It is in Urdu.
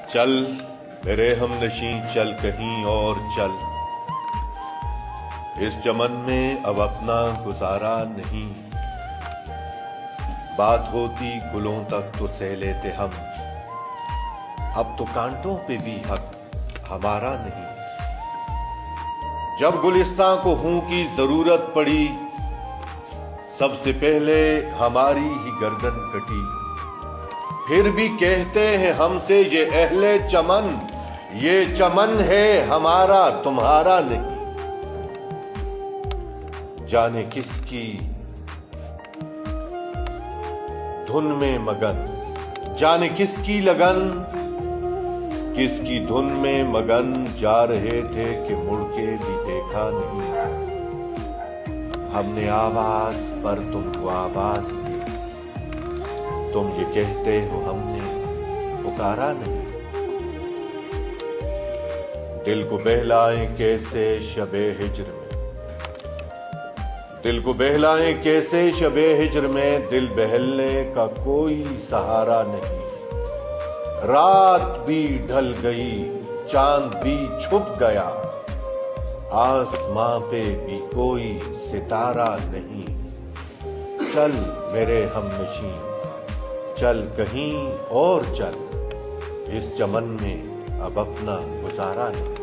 چل میرے ہم نشیں چل کہیں اور چل، اس چمن میں اب اپنا گزارا نہیں، بات ہوتی گلوں تک تو سہ لیتے ہم، اب تو کانٹوں پہ بھی حق ہمارا نہیں۔ جب گلستاں کو ہوں کی ضرورت پڑی، سب سے پہلے ہماری ہی گردن کٹی، پھر بھی کہتے ہیں ہم سے یہ اہل چمن، یہ چمن ہے ہمارا تمہارا نہیں۔ جانے کس کی دھن میں مگن، جانے کس کی لگن، کس کی دھن میں مگن جا رہے تھے کہ مڑ کے بھی دیکھا نہیں۔ ہم نے آواز پر تم کو آواز دی، تم یہ کہتے ہو ہم نے پکارا نہیں۔ دل کو بہلائیں کیسے شب ہجر میں، دل کو بہلائیں کیسے شب ہجر میں، دل بہلنے کا کوئی سہارا نہیں۔ رات بھی ڈھل گئی چاند بھی چھپ گیا، آسماں پہ بھی کوئی ستارہ نہیں۔ چل میرے ہم نشیں چل کہیں اور چل، اس چمن میں اب اپنا گزارا نہیں۔